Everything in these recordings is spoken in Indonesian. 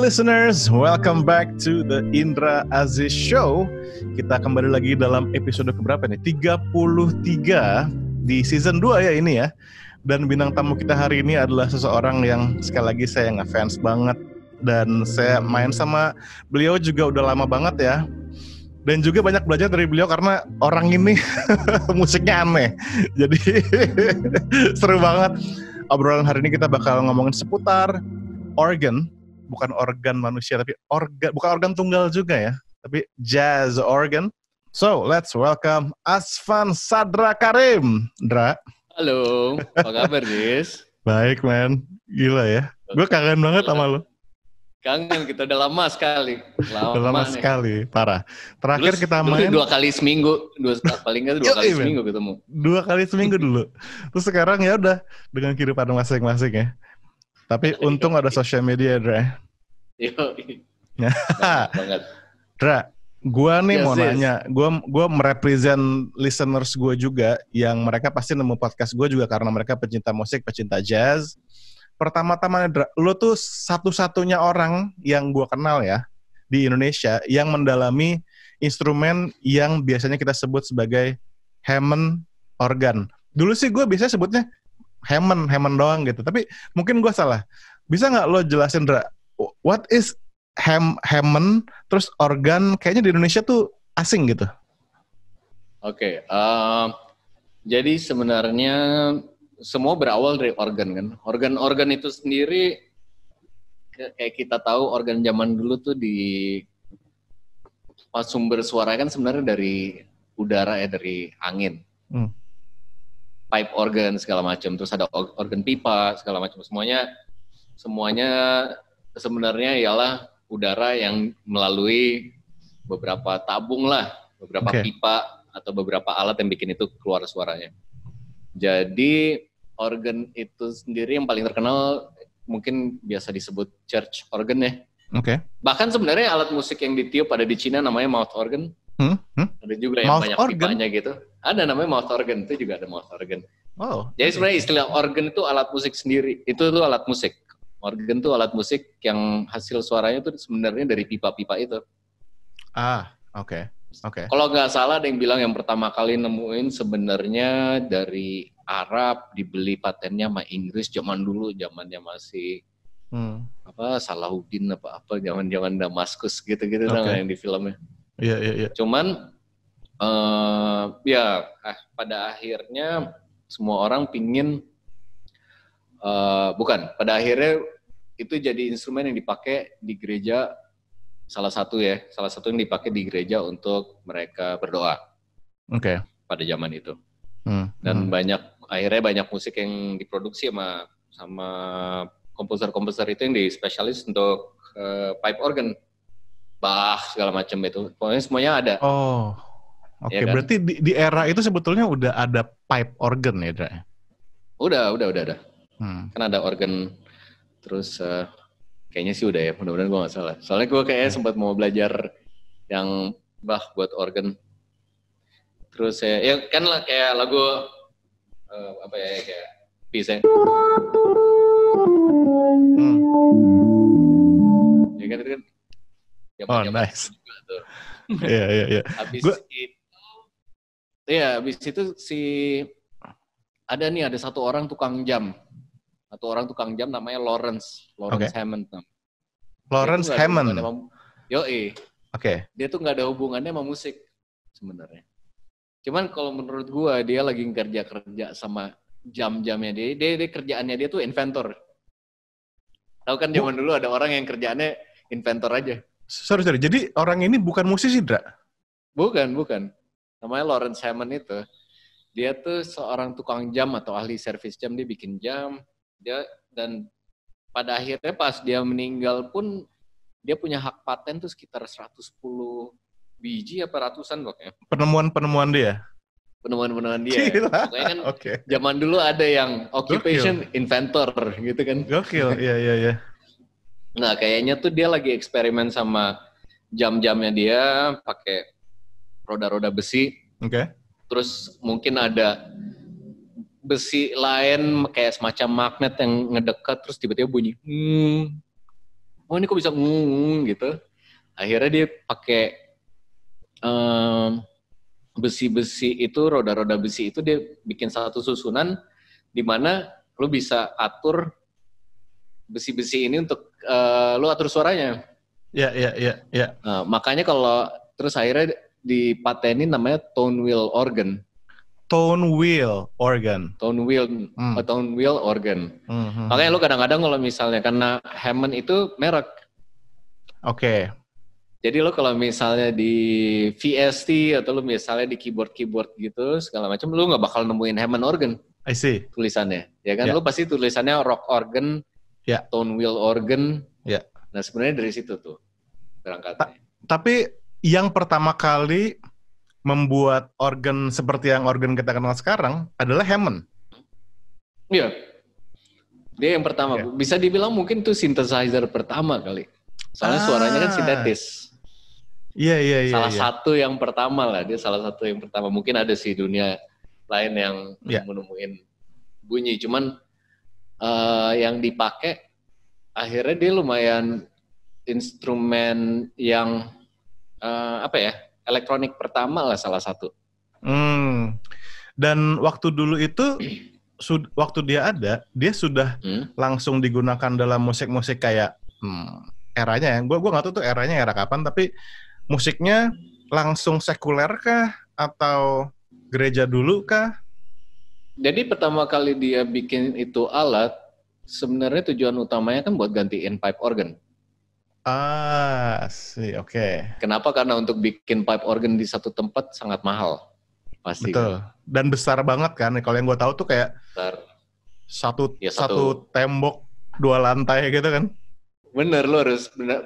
listeners, welcome back to the Indra Aziz Show. Kita kembali lagi dalam episode keberapa nih? 33 di season 2 ya ini ya. Dan bintang tamu kita hari ini adalah seseorang yang sekali lagi saya ngefans banget. Dan saya main sama beliau juga udah lama banget ya. Dan juga banyak belajar dari beliau karena orang ini musiknya aneh. Jadi seru banget. Obrolan hari ini kita bakal ngomongin seputar organ. Bukan organ manusia, tapi bukan organ tunggal juga ya, tapi jazz organ. So, let's welcome Asvan Sadra Karim. Dra. Halo, apa kabar, Dis? Baik, man. Gila ya. Gue kangen banget sama lo. Kangen, kita udah lama sekali. Lama sekali, parah. Terakhir kita main 2 kali seminggu, paling nggak 2 kali seminggu ketemu. 2 kali seminggu dulu. Terus sekarang ya udah dengan kehidupan masing-masing ya. Tapi untung ada sosial media, Dra. Yo. Banget. Dra, gue nih mau nanya, gue merepresent listeners gue juga yang mereka pasti nemu podcast gue juga karena mereka pecinta musik, pecinta jazz. Pertama-tama, Dra, lo tuh satu-satunya orang yang gue kenal ya di Indonesia yang mendalami instrumen yang biasanya kita sebut sebagai Hammond organ. Dulu sih gue biasanya sebutnya Hammond doang gitu. Tapi mungkin gue salah. Bisa nggak lo jelasin, Dra, what is Hammond, terus organ kayaknya di Indonesia tuh asing gitu. Oke, jadi sebenarnya semua berawal dari organ kan. Organ itu sendiri, kayak kita tahu organ zaman dulu tuh sumber suaranya kan sebenarnya dari udara ya, dari angin. Pipe organ segala macam, terus ada organ pipa segala macam, semuanya sebenarnya ialah udara yang melalui beberapa tabung lah, beberapa pipa atau beberapa alat yang bikin itu keluar suaranya. Jadi organ itu sendiri yang paling terkenal mungkin biasa disebut church organ ya. Bahkan sebenarnya alat musik yang ditiup ada di Cina namanya mouth organ. Ada juga yang banyak pipanya gitu. Ada namanya mouth organ, itu juga ada mouth organ. Jadi sebenarnya istilah organ itu alat musik sendiri. Itu tuh alat musik. Organ tuh alat musik yang hasil suaranya tuh sebenarnya dari pipa-pipa itu. Oke. Kalau nggak salah ada yang bilang yang pertama kali nemuin sebenarnya dari Arab, dibeli patennya sama Inggris zaman dulu, zamannya masih Salahuddin apa zaman Damaskus gitu-gitu yang di filmnya. Iya. Cuman pada akhirnya semua orang pingin pada akhirnya itu jadi instrumen yang dipakai di gereja, salah satu yang dipakai di gereja untuk mereka berdoa. Pada zaman itu. Dan akhirnya banyak musik yang diproduksi sama komposer-komposer itu yang spesialis untuk pipe organ, Bach segala macam itu. Pokoknya semuanya ada. Ya kan? Berarti di era itu sebetulnya udah ada pipe organ ya, Dra? Udah ada. Kan ada organ, terus kayaknya sih udah ya, mudah-mudahan gue gak salah. Soalnya gue kayaknya sempat mau belajar yang Bach buat organ. Terus ya kan lah kayak lagu kayak Peace ya. Ya kan itu kan. Nice. Iya. Habis itu ada satu orang tukang jam. Namanya Lawrence Hammond. Lawrence Hammond. Dia tuh nggak ada hubungannya sama musik sebenarnya. Cuman kalau menurut gua dia lagi kerja sama jam-jamnya dia kerjaannya dia tuh inventor. Tahu kan zaman dulu ada orang yang kerjaannya inventor aja. Sorry. Jadi orang ini bukan musisi, Dra? Bukan. Namanya Lawrence Hammond itu. Dia tuh seorang tukang jam atau ahli servis jam, dia bikin jam. Dan pada akhirnya pas dia meninggal pun dia punya hak paten tuh sekitar 110 biji apa ratusan pokoknya. Penemuan dia? Penemuan dia. Gila. Pokoknya kan zaman dulu ada yang occupation inventor gitu kan. Gokil, iya. Nah kayaknya tuh dia lagi eksperimen sama jam-jamnya dia pakai roda-roda besi. Terus mungkin ada besi lain kayak semacam magnet yang ngedekat terus tiba-tiba bunyi. oh ini kok bisa gitu. Akhirnya dia pakai besi-besi itu, roda-roda besi itu dia bikin satu susunan di mana lu bisa atur besi-besi ini untuk lu atur suaranya. Ya. Nah, makanya kalau terus akhirnya dipatenin namanya tone wheel organ. Tone wheel organ. Tone wheel organ. Makanya lu kadang-kadang kalau misalnya karena Hammond itu merek. Oke. Jadi lo kalau misalnya di VST atau lo misalnya di keyboard gitu segala macam, lo nggak bakal nemuin Hammond organ. I see. Tulisannya, ya kan? Yeah. Lo pasti tulisannya rock organ, tone wheel organ. Yeah. Nah sebenarnya dari situ tuh berangkatnya. Tapi yang pertama kali membuat organ seperti yang organ kita kenal sekarang adalah Hammond. Iya. Dia yang pertama. Bisa dibilang mungkin tuh synthesizer pertama kali. Soalnya suaranya kan sintetis. Iya. Salah satu yang pertama lah. Dia salah satu yang pertama. Mungkin ada sih dunia lain yang menemuin bunyi. Cuman yang dipakai akhirnya dia lumayan instrumen yang elektronik pertama lah salah satu. Dan waktu dulu itu waktu dia sudah langsung digunakan dalam musik-musik kayak eranya ya. Gue nggak tahu tuh eranya era kapan, tapi musiknya langsung sekuler kah atau gereja dulu kah? Jadi pertama kali dia bikin itu alat, sebenarnya tujuan utamanya kan buat gantiin pipe organ. Oke. Kenapa? Karena untuk bikin pipe organ di satu tempat sangat mahal. Pasti. Betul. Kan? Dan besar banget kan. Kalau yang gue tahu tuh kayak satu tembok 2 lantai gitu kan. Bener,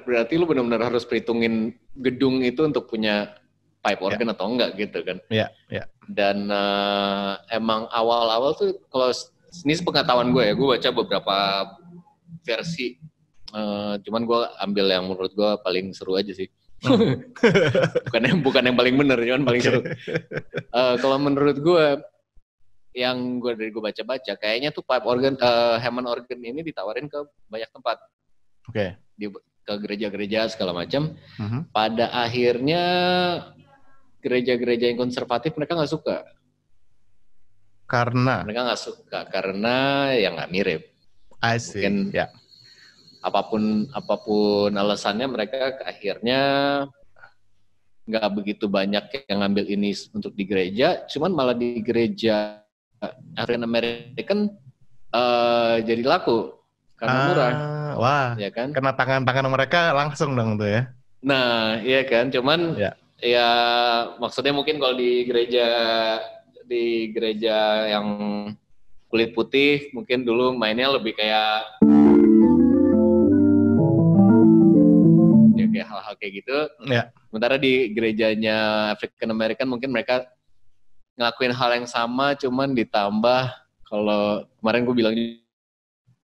berarti lu benar-benar harus perhitungin gedung itu untuk punya pipe organ atau enggak gitu kan. Iya. Dan emang awal-awal tuh kalau ini sepengetahuan gue ya, gue baca beberapa versi. Cuman gue ambil yang menurut gue paling seru aja sih. bukan yang paling bener, cuman paling seru. Kalau menurut gue, yang gue baca-baca, kayaknya tuh pipe organ, Hammond organ ini ditawarin ke banyak tempat. Oke. Ke gereja-gereja segala macam. Pada akhirnya gereja-gereja yang konservatif mereka nggak suka. Karena? Mereka nggak suka karena ya nggak mirip. I see. Mungkin apapun alasannya mereka akhirnya nggak begitu banyak yang ngambil ini untuk di gereja. Cuman malah di gereja African American jadi laku karena murah. Wah, ya kan? Kena tangan-tangan mereka langsung dong tuh ya. Nah, iya kan, cuman ya maksudnya mungkin kalau di gereja yang kulit putih mungkin dulu mainnya lebih kayak hal-hal kayak gitu. Sementara di gerejanya African American mungkin mereka ngelakuin hal yang sama, cuman ditambah, kalau kemarin gue bilang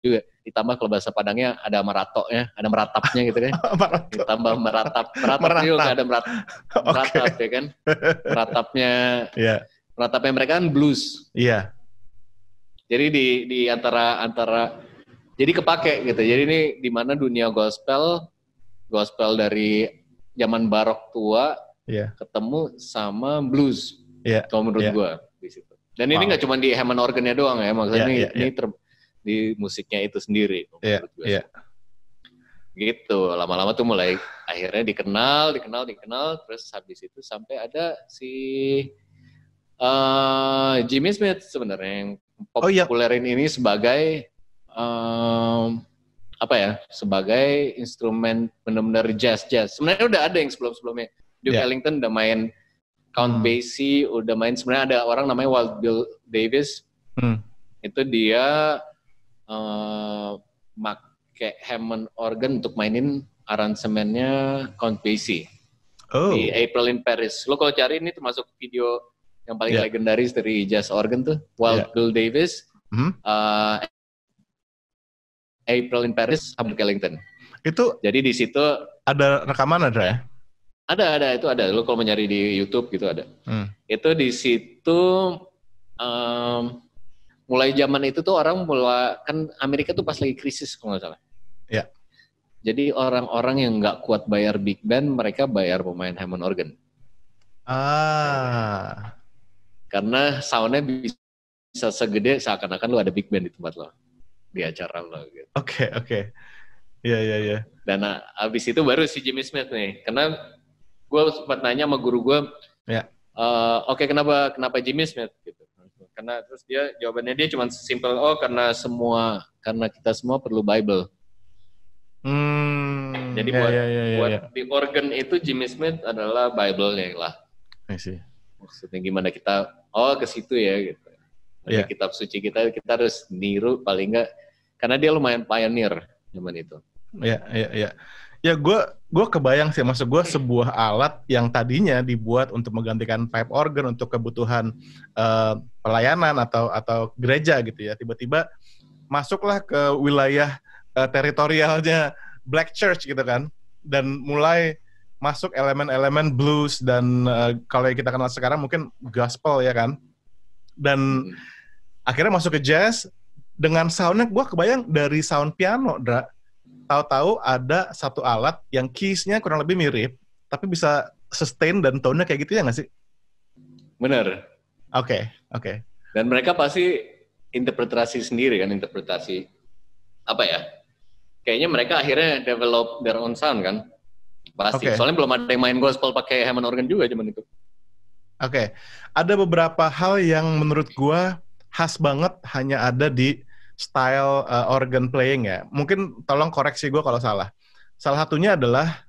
juga, ditambah kalau bahasa Padangnya ada meratapnya gitu kan. Ditambah meratap juga ada meratap ya kan. Meratapnya mereka kan blues. Iya. Jadi di antara jadi kepake gitu. Jadi ini di mana dunia gospel dari zaman barok tua ketemu sama blues. Kalau menurut gua di situ. Dan ini nggak cuma di Hammond organnya doang ya, maksudnya ini di musiknya itu sendiri. Gitu, lama-lama tuh mulai akhirnya dikenal, terus habis itu sampai ada si Jimmy Smith sebenarnya yang populerin ini sebagai sebagai instrumen benar-benar jazz. Sebenarnya udah ada yang sebelumnya. Duke Ellington udah main, Count Basie udah main. Sebenarnya ada orang namanya Wild Bill Davis. Itu dia pakai Hammond organ untuk mainin aransemennya Count Basie di April in Paris. Lo kalau cari ini termasuk video yang paling legendaris dari jazz organ tuh, Wild Bill Davis, April in Paris, Duke Ellington. Itu jadi di situ ada rekaman ya? Ada, itu ada. Lo kalau mencari di YouTube gitu ada. Itu di situ mulai zaman itu tuh orang kan Amerika tuh pas lagi krisis kalau nggak salah. Jadi orang-orang yang nggak kuat bayar big band, mereka bayar pemain Hammond organ. Karena soundnya bisa segede seakan-akan lu ada big band di tempat lo, di acara lo. Gitu. Oke. Iya. Dan abis itu baru si Jimmy Smith nih. Karena gue sempat nanya sama guru gue, oke, kenapa Jimmy Smith? Gitu. Karena terus jawabannya dia cuma simple, karena kita semua perlu Bible. Jadi buat di organ itu Jimmy Smith adalah Bible-nya lah. I see. Maksudnya gimana kita ke situ ya gitu. Kitab suci kita harus niru paling enggak, karena dia lumayan pioneer zaman itu. Iya. Ya gue kebayang sih, maksud gue sebuah alat yang tadinya dibuat untuk menggantikan pipe organ untuk kebutuhan pelayanan atau gereja gitu ya, tiba-tiba masuklah ke wilayah teritorialnya Black Church gitu kan, dan mulai masuk elemen-elemen blues dan kalau yang kita kenal sekarang mungkin gospel ya kan, dan akhirnya masuk ke jazz dengan soundnya. Gue kebayang dari sound piano, Dra, tahu-tahu ada satu alat yang keys-nya kurang lebih mirip tapi bisa sustain dan tone-nya kayak gitu ya nggak sih? Bener. Oke. Dan mereka pasti interpretasi sendiri kan, apa ya? Kayaknya mereka akhirnya develop their own sound kan? Pasti. Soalnya belum ada yang main gospel pakai Hammond organ juga zaman itu. Oke. Ada beberapa hal yang menurut gua khas banget hanya ada di style organ playing ya. Mungkin tolong koreksi gua kalau salah. Salah satunya adalah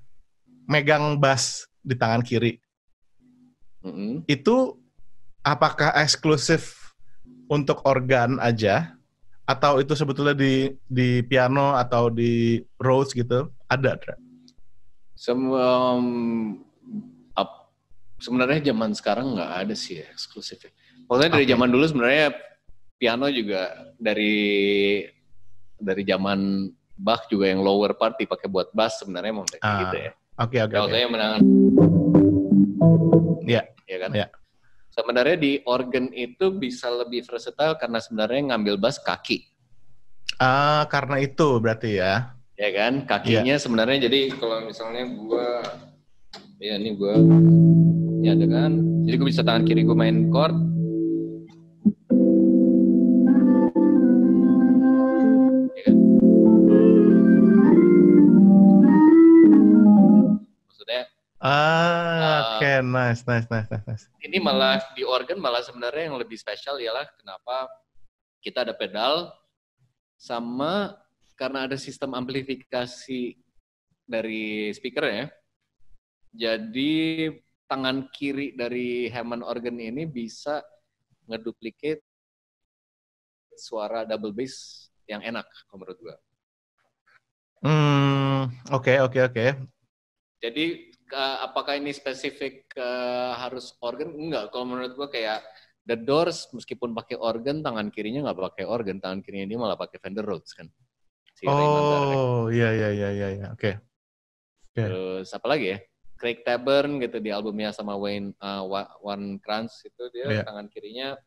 megang bass di tangan kiri. Itu apakah eksklusif untuk organ aja? Atau itu sebetulnya di piano atau di Rhodes gitu? Ada? Sebenarnya zaman sekarang nggak ada sih ya, eksklusif. Pokoknya dari zaman dulu sebenarnya piano juga dari zaman Bach juga yang lower part dipakai buat bass sebenarnya emang kayak gitu ya. Oke. Saya menangan. Iya. Ya kan? Iya. Sebenarnya di organ itu bisa lebih versatile karena sebenarnya ngambil bass kaki. Karena itu berarti ya. Ya kan, kakinya sebenarnya jadi kalau misalnya ini ada kan, jadi gue bisa tangan kiri gue main chord. Ya kan? Maksudnya oke, nice. Ini malah di organ malah sebenarnya yang lebih spesial ialah kenapa kita ada pedal sama karena ada sistem amplifikasi dari speaker ya. Jadi tangan kiri dari Hammond organ ini bisa ngeduplicate suara double bass yang enak menurut gua. Oke. Jadi apakah ini spesifik harus organ? Enggak. Kalau menurut gua kayak The Doors meskipun pakai organ, tangan kirinya nggak pakai organ, tangan kirinya dia malah pakai Fender Rhodes kan. Iya. Oke. Terus apa lagi ya? Craig Taborn gitu di albumnya sama Wayne Krantz itu dia tangan kirinya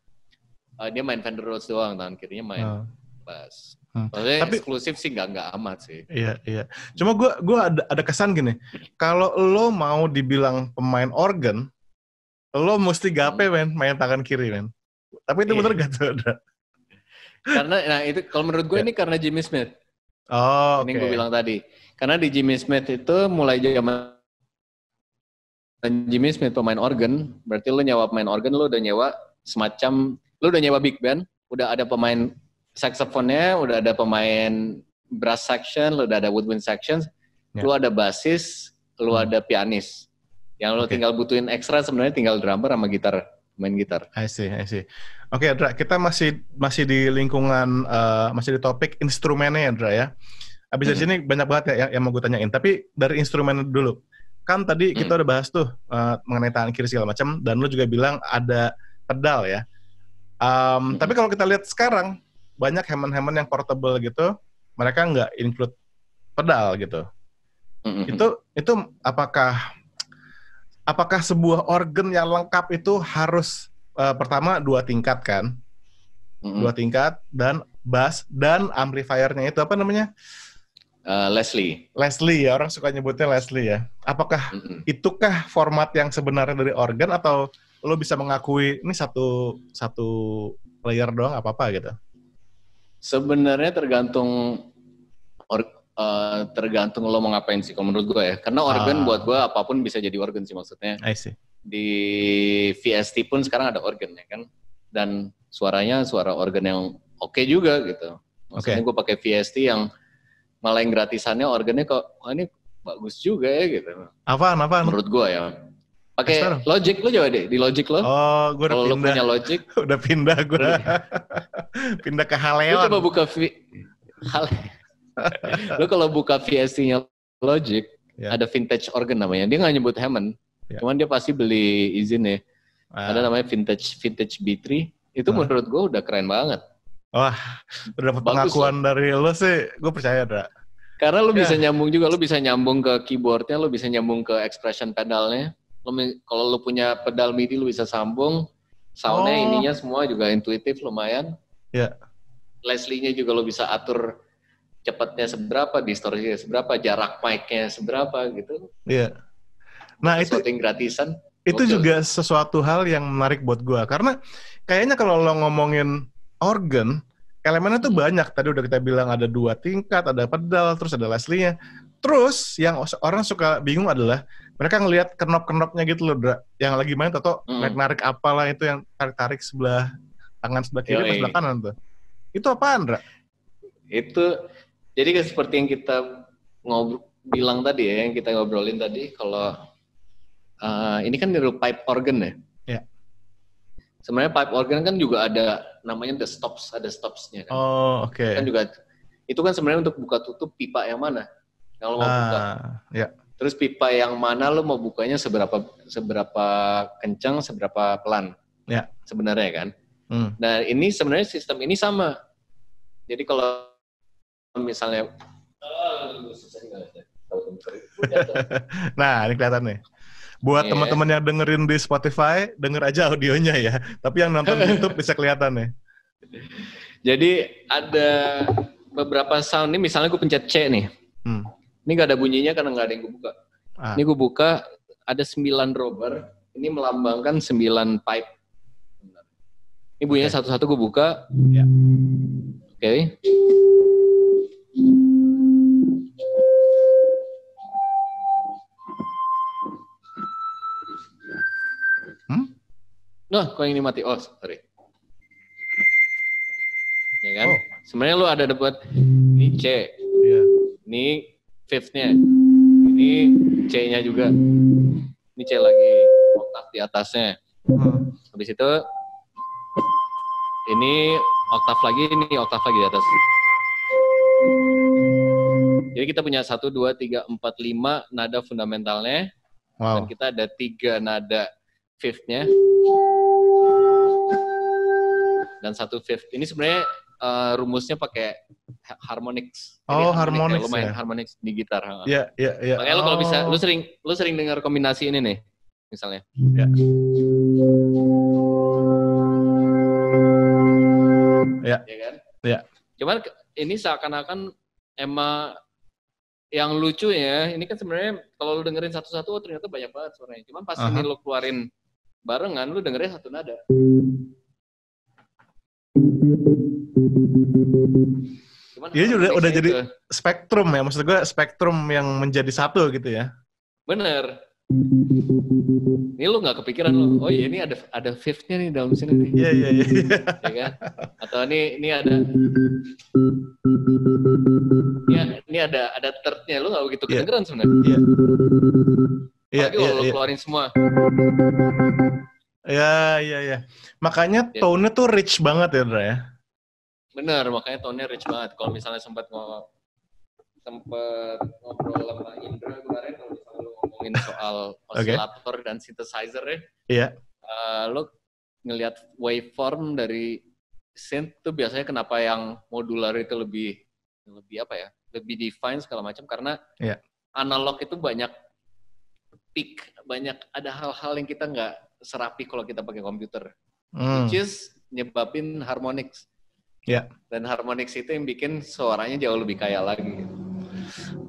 dia main Fender Rhodes doang, tangan kirinya main bass. Maksudnya eksklusif sih nggak amat sih. Iya. Cuma gue ada kesan gini, kalau lo mau dibilang pemain organ, lo mesti gape main tangan kiri men. Tapi itu bener gak tuh? Karena itu kalau menurut gue ini karena Jimmy Smith. Ini gue bilang tadi. Karena di Jimmy Smith itu mulai zaman Jimmy Smith pemain organ, berarti lo nyewa pemain organ, lo udah nyewa big band, udah ada pemain saksofonnya, udah ada pemain brass section, lo udah ada woodwind section, lo ada bassis, lo ada pianis. Yang lo tinggal butuhin ekstra sebenarnya tinggal drummer sama main gitar. I see. Oke, Dra, kita masih di lingkungan, masih di topik instrumennya ya, Dra ya. Abis dari sini banyak banget ya yang mau gue tanyain. Tapi dari instrumen dulu. Kan tadi kita udah bahas tuh mengenai tangan kiri segala macam, dan lo juga bilang ada pedal ya. Tapi kalau kita lihat sekarang, banyak Hammond yang portable gitu, mereka nggak include pedal gitu. Itu apakah sebuah organ yang lengkap itu harus pertama 2 tingkat kan? 2 tingkat dan bass dan amplifiernya itu apa namanya? Leslie. Leslie ya, orang suka nyebutnya Leslie ya. Apakah itukah format yang sebenarnya dari organ atau lo bisa mengakui ini satu player doang apa-apa gitu? Sebenarnya tergantung lo mau ngapain sih kalau menurut gue ya. Karena organ buat gue apapun bisa jadi organ sih maksudnya. I see. Di VST pun sekarang ada organ ya kan. Dan suaranya suara organ yang oke juga gitu. Maksudnya gue pakai VST yang malah yang gratisannya organnya kok ini bagus juga ya gitu. Apaan? Menurut gue ya. Pakai Logic lo coba deh di Logic lo. Oh, gue udah pindah. Kalau lo punya Logic, udah pindah gue. Pindah ke Haleon. Lo coba buka lo kalau buka VST-nya Logic, ada vintage organ namanya. Dia nggak nyebut Hammond, cuman dia pasti beli izin ya. Ada namanya vintage B3. Itu menurut gue udah keren banget. Wah, udah dapat pengakuan dari lo sih, gue percaya, Dra. Karena lo bisa nyambung juga, lo bisa nyambung ke keyboardnya, lo bisa nyambung ke expression pedalnya. Kalau lo punya pedal MIDI, lo bisa sambung. Soundnya ininya semua juga intuitif lumayan. Iya. Leslie-nya juga lo bisa atur cepatnya seberapa, distorsinya seberapa, jarak mic-nya seberapa gitu. Iya. Nah itu yang gratisan. Itu juga sesuatu hal yang menarik buat gue karena kayaknya kalau lo ngomongin organ, elemennya tuh banyak. Tadi udah kita bilang ada 2 tingkat, ada pedal, terus ada Leslie-nya. Terus yang orang suka bingung adalah mereka ngelihat knop-knopnya gitu loh, Dra. Yang lagi main atau narik apalah itu yang tarik-tarik sebelah tangan sebelah kiri atau sebelah kanan tuh. Itu apaan, Dra? Itu jadi kan seperti yang kita bilang tadi ya, yang kita ngobrolin tadi kalau ini kan niru pipe organ ya. Ya. Sebenarnya pipe organ kan juga ada namanya the stops, ada stopsnya kan. Oh, oke. Kan juga itu kan sebenarnya untuk buka tutup pipa yang mana. Yang lo mau buka. Ya. Terus pipa yang mana lo mau bukanya seberapa kencang, seberapa pelan. Ya. Sebenarnya kan. Nah, ini sebenarnya sistem ini sama. Jadi kalau misalnya nah, ini kelihatan nih. Buat teman-teman yang dengerin di Spotify, denger aja audionya ya. Tapi yang nonton YouTube bisa kelihatan nih. Jadi ada beberapa sound nih, misalnya gue pencet C nih. Ini gak ada bunyinya karena gak ada yang gue buka. Ini gue buka, ada 9 rubber. Ini melambangkan 9 pipe. Ini bunyinya satu-satu gue buka. Ya. Oke. Nah, kok yang ini mati? Oh, sorry. Ya kan? Sebenarnya lu ada dapat ini C. Iya. Ini fifth-nya. Ini C-nya juga. Ini C lagi. Oktav di atasnya. Habis itu ini oktav lagi, ini oktav lagi di atas. Jadi kita punya 1, 2, 3, 4, 5 nada fundamentalnya. Wow. Dan kita ada 3 nada fifth-nya. Dan 1 fifth. Ini sebenarnya rumusnya pakai harmonics. Jadi harmonics. Lo main harmonics di gitar. Iya. Makanya lo kalau bisa, lo sering dengar kombinasi ini nih, misalnya. Iya. Iya. Ya kan? Iya. Cuman ini seakan-akan emang yang lucu ya, ini kan sebenarnya kalau lo dengerin satu-satu, ternyata banyak banget suaranya. Cuman pas ini lo keluarin barengan, lo dengernya satu nada. Dia udah jadi spektrum ya, maksud gue spektrum yang menjadi satu gitu ya. Bener. Ini lu nggak kepikiran lo, oh iya ini ada fifth-nya nih dalam sini nih. Iya. Ya kan? Atau ini ada ini ada third-nya, lu nggak begitu kedengeran sebenarnya. Iya. Kalau lu keluarin semua. Iya. Makanya tone-nya tuh rich banget ya, Dra ya. Bener, makanya tone-nya rich banget. Kalau misalnya sempat ngobrol sama Indra kemarin, kalau misalnya lu ngomongin soal oscillator dan synthesizer ya. Iya. Lu ngelihat waveform dari synth tuh biasanya kenapa yang modular itu lebih apa ya? Lebih define segala macam karena analog itu banyak peak, banyak ada hal-hal yang kita nggak serapi kalau kita pakai komputer. Which is nyebabin harmonics. Yeah. Dan harmonics itu yang bikin suaranya jauh lebih kaya lagi.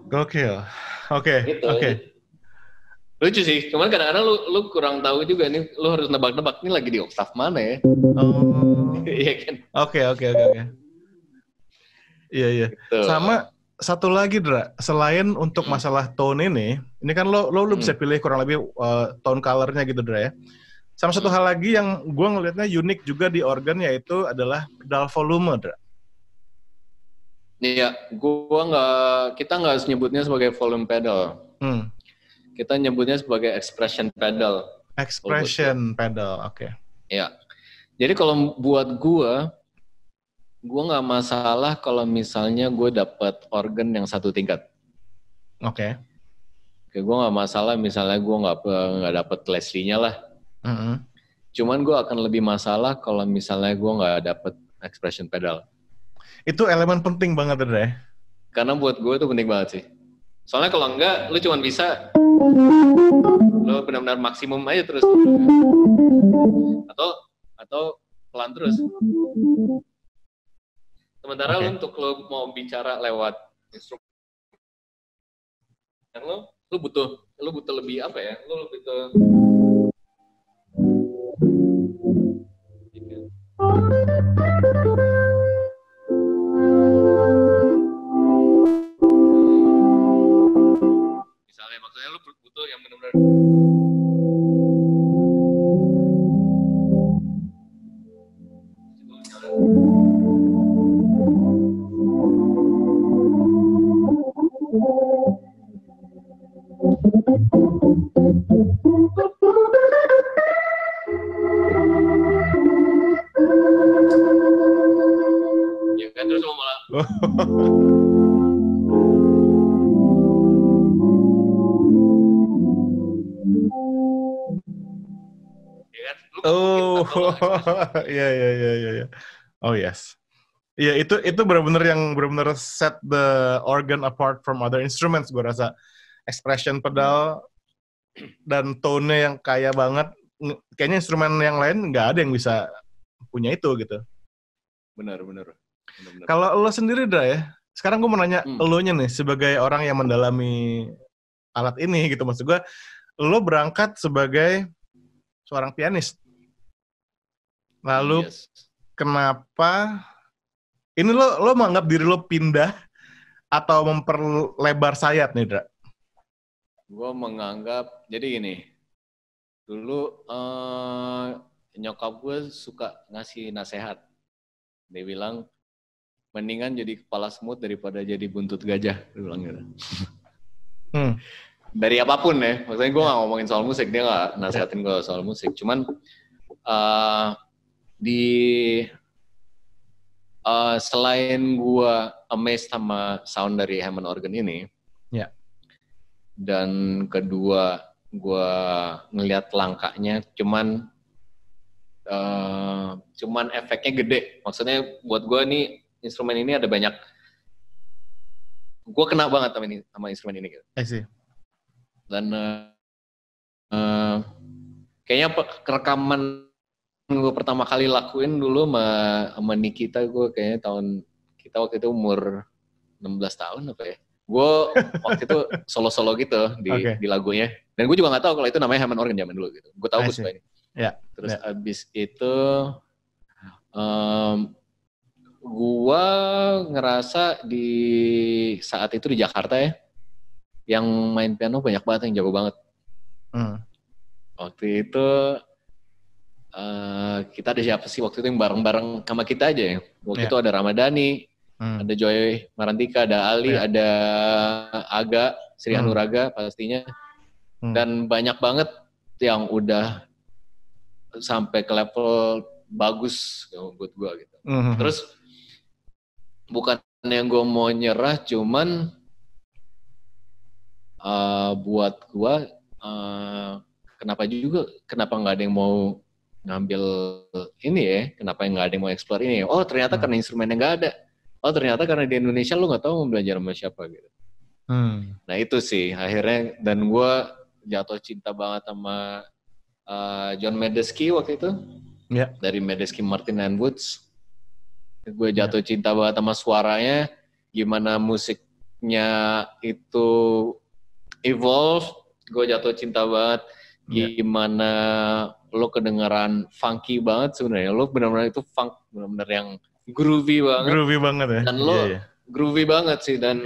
Gokil. Oke. Gitu. Oke. Lucu sih, cuman kadang-kadang lu kurang tahu juga nih, lu harus nebak-nebak nih lagi di oktav mana ya. Oh. Iya kan? Oke. Iya. Gitu. Sama satu lagi, Dra, selain untuk masalah tone ini kan lo bisa pilih kurang lebih tone color-nya gitu, Dra ya. Sama satu hal lagi yang gue ngelihatnya unik juga di organ yaitu adalah pedal volume, Dra. Iya, kita nggak nyebutnya sebagai volume pedal. Kita nyebutnya sebagai expression pedal. Expression pedal, oke. Ya, jadi kalau buat gue nggak masalah kalau misalnya gue dapat organ yang satu tingkat. Oke. Gue nggak masalah misalnya gue nggak dapet Leslie-nya lah. Cuman gue akan lebih masalah kalau misalnya gue nggak dapet expression pedal. Itu elemen penting banget, Dra ya? Karena buat gue itu penting banget sih. Soalnya kalau enggak, lu cuma bisa lu benar-benar maksimum aja terus. Atau pelan terus. Sementara untuk lu mau bicara lewat instrumen, lu butuh lebih apa ya? Lu butuh misalnya maksudnya lu butuh yang benar-benar ya kan terus lu malah Iya. Oh yes. Iya, itu benar-benar yang benar-benar set the organ apart from other instruments, gue rasa. Expression pedal dan tone-nya yang kaya banget. Kayaknya instrumen yang lain nggak ada yang bisa punya itu gitu. Benar. Kalau lo sendiri, Dra ya, sekarang gue mau nanya lo-nya nih sebagai orang yang mendalami alat ini gitu. Maksud gue, lo berangkat sebagai seorang pianis. Lalu kenapa ini lo menganggap diri lo pindah atau memperlebar sayap nih, Dra? Gue menganggap, jadi gini, dulu nyokap gue suka ngasih nasihat. Dia bilang, mendingan jadi kepala semut daripada jadi buntut gajah. Dia bilang gitu. Dari apapun ya, maksudnya gue gak ngomongin soal musik, dia gak nasihatin gue soal musik. Cuman selain gue amazed sama sound dari Hammond organ ini, dan kedua gue ngelihat langkahnya, cuman efeknya gede. Maksudnya buat gue nih instrumen ini ada banyak, gue kena banget sama instrumen ini gitu. I see. Dan kayaknya rekaman gue pertama kali lakuin dulu sama Nikita, gue kayaknya kita waktu itu umur 16 tahun apa ya. Gue waktu itu solo-solo gitu di lagunya. Dan gue juga gak tahu kalau itu namanya Hammond organ zaman dulu gitu. Gue tahu gue suka ini. Terus abis itu gue ngerasa di saat itu di Jakarta ya, yang main piano banyak banget, yang jago banget. Waktu itu kita ada siapa sih waktu itu yang bareng-bareng sama kita aja ya. Waktu itu ada Ramadhani, ada Joy Marantika, ada Ali, ada Aga, Sri Anuraga pastinya. Dan banyak banget yang udah sampai ke level bagus buat gue gitu. Terus bukan yang gue mau nyerah, cuman buat gue kenapa nggak ada yang mau ngambil ini ya, kenapa nggak ada yang mau explore ini ya? Oh ternyata karena instrumennya nggak ada. Oh ternyata karena di Indonesia lu nggak tahu mau belajar sama siapa gitu. Nah itu sih akhirnya, dan gue jatuh cinta banget sama John Medeski waktu itu. Dari Medeski, Martin and Woods. Gue jatuh cinta banget sama suaranya, gimana musik rocknya itu evolve, gue jatuh cinta banget. Gimana lo kedengeran funky banget sebenarnya, lo benar-benar itu funk, benar-benar yang groovy banget ya. Dan lo groovy banget sih, dan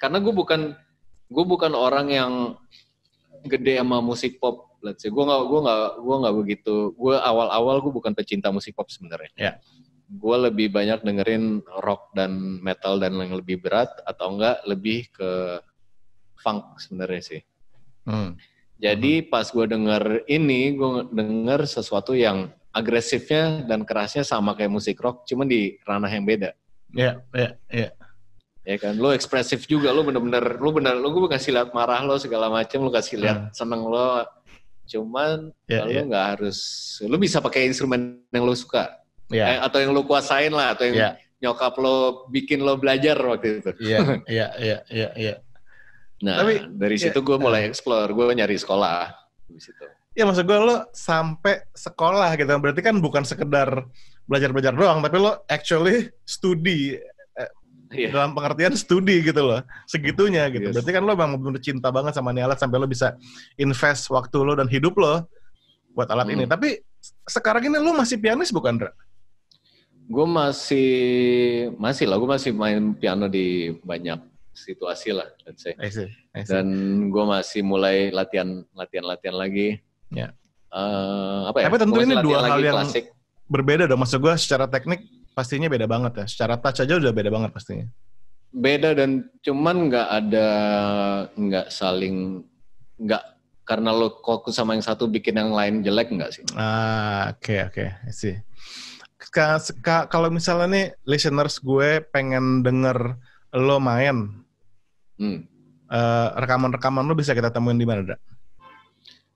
karena gue bukan orang yang gede sama musik pop, let's say. Gue nggak begitu. Gue awal gue bukan pecinta musik pop sebenarnya. Gue lebih banyak dengerin rock dan metal dan yang lebih berat, atau enggak lebih ke funk sebenarnya sih. Jadi pas gue denger ini, gue denger sesuatu yang agresifnya dan kerasnya sama kayak musik rock, cuman di ranah yang beda. Iya. Ya kan, lo ekspresif juga, lo bener-bener, gue kasih lihat marah lo segala macam, lo kasih lihat seneng lo, cuman lo nggak harus, lo bisa pakai instrumen yang lo suka, atau yang lo kuasain lah, atau yang nyokap lo bikin lo belajar waktu itu. Iya. Nah, dari situ gue mulai explore, gue nyari sekolah di situ. Ya maksud gue lo sampai sekolah gitu, berarti kan bukan sekedar belajar doang, tapi lo actually studi. Dalam pengertian studi gitu loh, segitunya gitu. Berarti kan lo memang bener cinta banget sama nih alat sampai lo bisa invest waktu lo dan hidup lo buat alat ini. Tapi sekarang ini lo masih pianis bukan, Dra? Gue masih lah, gue masih main piano di banyak situasi lah, let's say. I see. Dan gue masih mulai latihan lagi. Tapi tentu ini dua hal yang klasik. Berbeda dong, maksud gue secara teknik pastinya beda banget ya. Secara touch aja udah beda banget pastinya. Beda, dan cuman karena lo fokus sama yang satu bikin yang lain jelek nggak sih? Oke. Sih. Kalau misalnya nih listeners gue pengen denger lo main, rekaman lo bisa kita temuin di mana, Dra?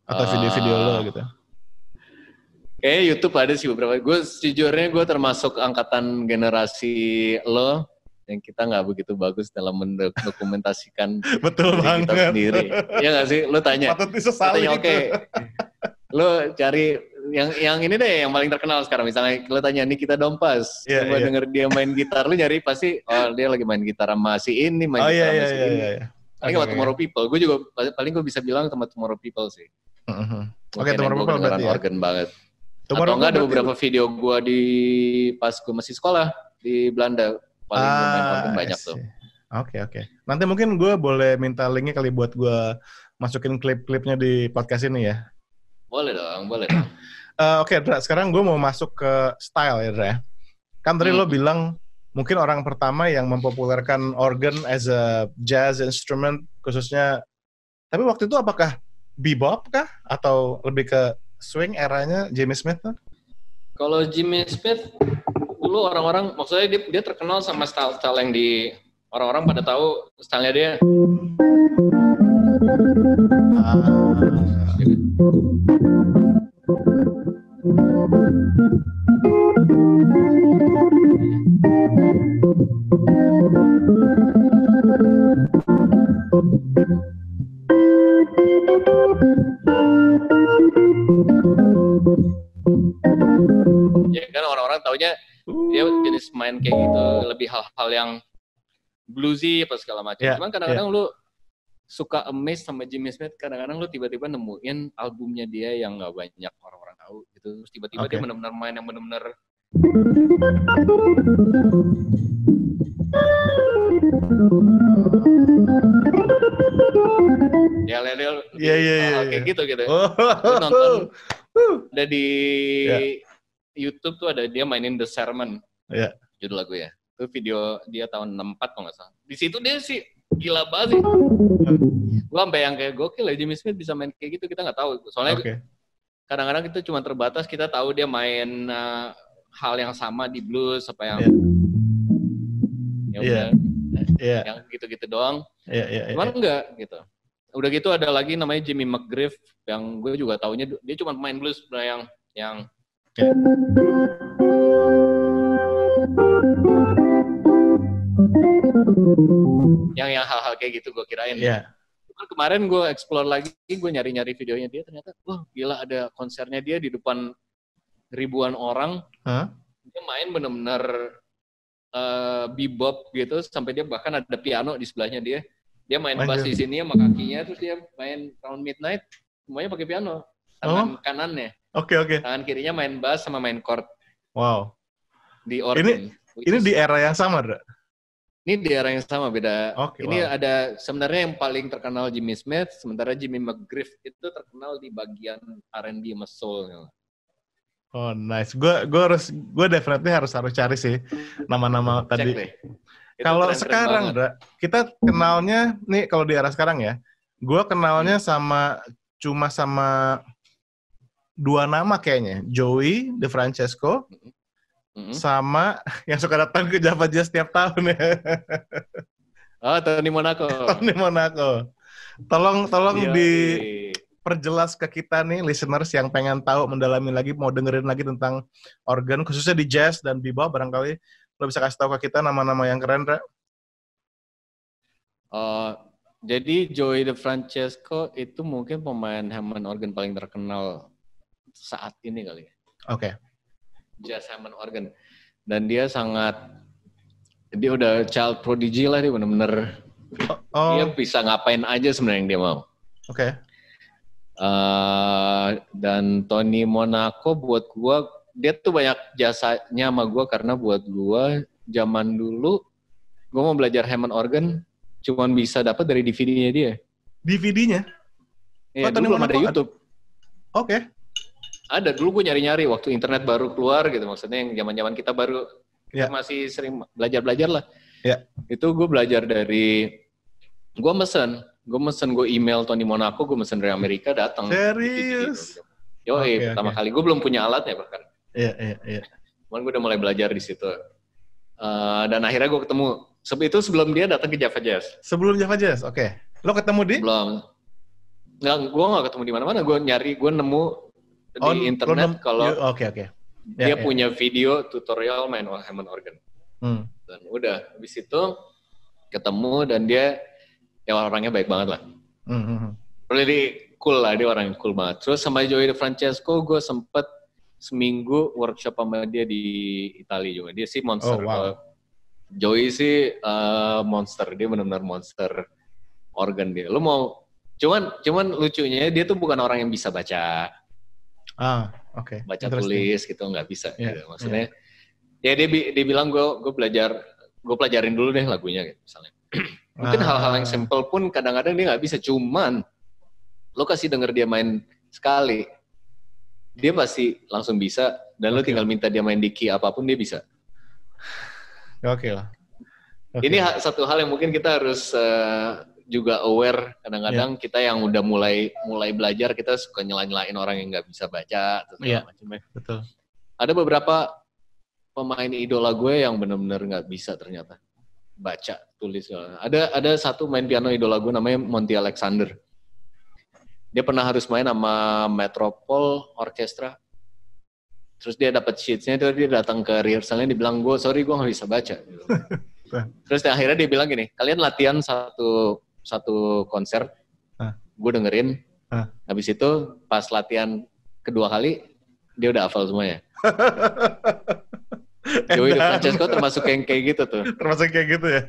Atau video-video lo gitu? Kayaknya YouTube ada sih beberapa. Gue sejujurnya gue termasuk angkatan generasi lo yang kita nggak begitu bagus dalam mendokumentasikan betul banget kita sendiri. Iya nggak sih? Lo tanya. Patut disesali itu. Oke. Lo cari yang ini deh, yang paling terkenal sekarang. Misalnya lo tanya Nikita Dompas, coba denger dia main gitar, lo nyari pasti dia lagi main gitar sama si ini, gitar sama si ini. Paling sama Tomorrow People. Gue juga paling gue bisa bilang sama Tomorrow People sih. Oke, Tomorrow People berarti organ banget. Tomorrow atau enggak ada beberapa video gue pas gue masih sekolah di Belanda, paling gue main organ banyak tuh. Oke. Nanti mungkin gue boleh minta linknya kali buat gue masukin klip-klipnya di podcast ini ya. Boleh dong. Oke, Dra, sekarang gue mau masuk ke style ya, Dra. Kan tadi lo bilang mungkin orang pertama yang mempopulerkan organ as a jazz instrument khususnya. Tapi waktu itu apakah bebop kah? Atau lebih ke swing eranya Jimmy Smith kan? Kalau Jimmy Smith dulu orang-orang, maksudnya dia terkenal sama style-style yang di orang-orang pada tahu stylenya dia. Ya kan orang-orang taunya dia jenis main kayak gitu, lebih hal-hal yang bluesy apa segala macam. Cuman kadang-kadang lu suka amazed sama Jimmy Smith, kadang-kadang lu tiba-tiba nemuin albumnya dia yang nggak banyak orang-orang tahu gitu. Terus tiba-tiba dia benar-benar main yang benar-benar kayak gitu. Lu nonton ada di YouTube tuh ada dia mainin The Sermon, judul lagu ya. Itu video dia tahun 64 kalau nggak salah. Di situ dia sih gila banget sih. Gua sampai yang kayak gokil ya, Jimmy Smith bisa main kayak gitu, kita nggak tahu. Soalnya kadang-kadang kita cuma terbatas, kita tahu dia main hal yang sama di blues apa yang yang gitu-gitu doang. Cuman enggak gitu. Udah gitu ada lagi namanya Jimmy McGriff yang gue juga taunya dia cuma main blues yang hal-hal kayak gitu gue kirain. Kemarin gue explore lagi, gue nyari-nyari videonya dia, ternyata wah gila, ada konsernya dia di depan ribuan orang. Dia main bener-bener bebop gitu, sampai dia bahkan ada piano di sebelahnya dia. Dia main bass di sini sama kakinya, terus dia main Round Midnight, semuanya pakai piano. Tangan kanannya. Oke. Tangan kirinya main bass sama main chord. Wow. Di organ. Ini di era yang sama, Dra? Ini di era yang sama, beda. Ini wow. ada sebenarnya yang paling terkenal Jimmy Smith, sementara Jimmy McGriff itu terkenal di bagian R&B sama soul. Oh nice, gue definitely harus cari sih nama-nama tadi. Kalau sekarang, Dra, kita kenalnya nih kalau di era sekarang ya, gue kenalnya cuma sama 2 nama kayaknya, Joey DeFrancesco, sama yang suka datang ke Java Jazz setiap tahun ya. Oh, Tony Monaco. Tony Monaco. Tolong perjelas ke kita nih listeners yang pengen tahu, mendalami lagi, mau dengerin lagi tentang organ khususnya di jazz dan bebop, barangkali lo bisa kasih tahu ke kita nama-nama yang keren, Ra? Jadi Joey DeFrancesco itu mungkin pemain Hammond organ paling terkenal saat ini kali ya. Oke. Jazz Hammond organ. Dan dia udah child prodigy lah, dia bener-bener dia bisa ngapain aja sebenarnya yang dia mau. Oke. Dan Tony Monaco buat gua, dia tuh banyak jasanya sama gua, karena buat gua zaman dulu gua mau belajar Hammond organ cuman bisa dapat dari DVD-nya dia. DVD-nya? Iya, dulu belum ada YouTube. Oke. Ada, dulu gue nyari-nyari waktu internet baru keluar gitu, maksudnya yang zaman-zaman kita baru masih sering belajar-belajar lah. Yeah. Itu gue belajar dari, gue email Tony Monaco, gue mesen dari Amerika, datang. Serius? Pertama kali gue belum punya alatnya bahkan. Iya. Cuman gue udah mulai belajar di situ. Dan akhirnya gue ketemu. Itu sebelum dia datang ke Java Jazz. Sebelum Java Jazz, oke. Lo ketemu di? Belum. Gue nggak ketemu di mana-mana. Gue nemu di internet kalau dia punya video tutorial main Hammond organ. Dan udah, habis itu ketemu dan dia orangnya baik banget lah. Really cool lah, dia orang yang cool banget. Terus sama Joey DeFrancesco, gue sempet seminggu workshop sama dia di Italia juga. Dia sih monster. Joey sih monster, dia benar-benar monster organ dia. Lu mau, cuman lucunya dia tuh bukan orang yang bisa baca. Baca tulis gitu, nggak bisa. Gitu. Maksudnya, ya dia bilang gue pelajarin dulu deh lagunya gitu misalnya. Mungkin hal-hal yang simple pun kadang-kadang dia nggak bisa. Cuman lo kasih denger dia main sekali, dia pasti langsung bisa. Dan lo tinggal minta dia main di key apapun dia bisa. Oke lah. Ini satu hal yang mungkin kita harus juga aware. Kadang-kadang kita yang udah mulai belajar, kita suka nyela-nyelain orang yang nggak bisa baca. Macamnya. Betul. Ada beberapa pemain idola gue yang benar-benar nggak bisa ternyata baca, tulis. Ada satu main piano idola gue namanya Monty Alexander. Dia pernah harus main sama Metropole Orchestra. Terus dia dapat sheets-nya, dia datang ke rehearsalnya, dia bilang, sorry gue nggak bisa baca. Terus akhirnya dia bilang gini, kalian latihan satu konser, gue dengerin, habis itu pas latihan kedua kali, dia udah hafal semuanya. Joey DeFrancesco termasuk yang kayak gitu tuh. Termasuk kayak gitu ya?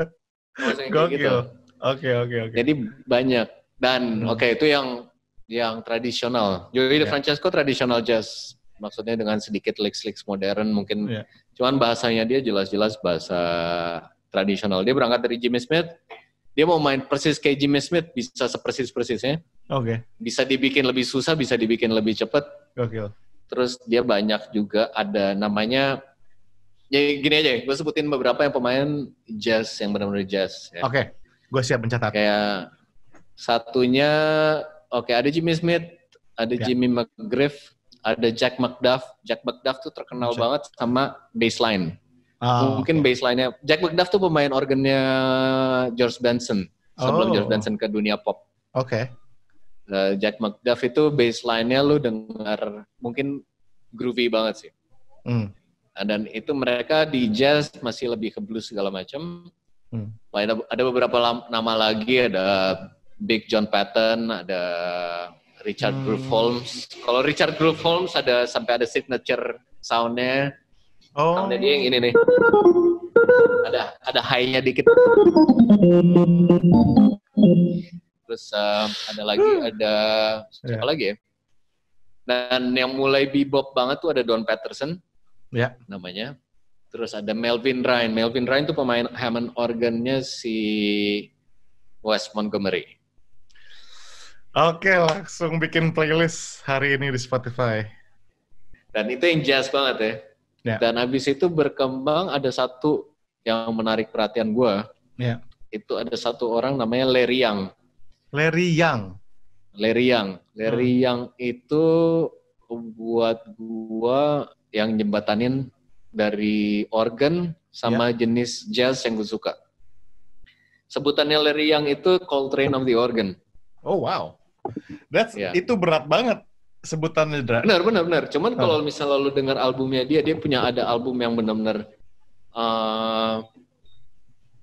Termasuk yang kayak gitu. Oke. Jadi banyak. Dan itu yang tradisional. Joey DeFrancesco tradisional jazz. Maksudnya dengan sedikit licks modern mungkin. Cuman bahasanya dia jelas-jelas bahasa tradisional. Dia berangkat dari Jimmy Smith. Dia mau main persis kayak Jimmy Smith, bisa sepersis-persisnya. Oke. Bisa dibikin lebih susah, bisa dibikin lebih cepat. Oke. Terus dia banyak juga ada namanya, ya gini aja, gue sebutin beberapa yang pemain jazz, yang benar-benar jazz. Ya. Oke, gue siap mencatat. Kayak satunya, ada Jimmy Smith, ada Jimmy McGriff, ada Jack McDuff. Jack McDuff tuh terkenal banget sama bassline. Mungkin bassline-nya. Jack McDuff tuh pemain organnya George Benson. Sebelum George Benson ke dunia pop. Oke. Jack McDuff itu bassline-nya lu dengar mungkin groovy banget sih. Dan itu mereka di jazz masih lebih ke blues segala macam. Ada beberapa nama lagi, ada Big John Patton, ada Richard Groove Holmes. Kalau Richard Groove Holmes sampai ada signature sound-nya. Sound-nya dia yang ini nih. ada high-nya dikit. Terus ada siapa lagi ya? Dan yang mulai bebop banget tuh ada Don Patterson, namanya. Terus ada Melvin Ryan. Melvin Ryan tuh pemain Hammond organnya si Wes Montgomery. Oke, langsung bikin playlist hari ini di Spotify. Dan itu yang jazz banget ya. Dan habis itu berkembang ada satu yang menarik perhatian gue. Itu ada satu orang namanya Larry Young. Larry Young itu buat gua yang jembatanin dari organ sama jenis jazz yang gue suka. Sebutannya Larry Young itu Coltrane of the Organ. Oh wow, itu berat banget sebutannya. Benar. Cuman kalau misalnya lu dengar albumnya dia punya ada album yang benar-benar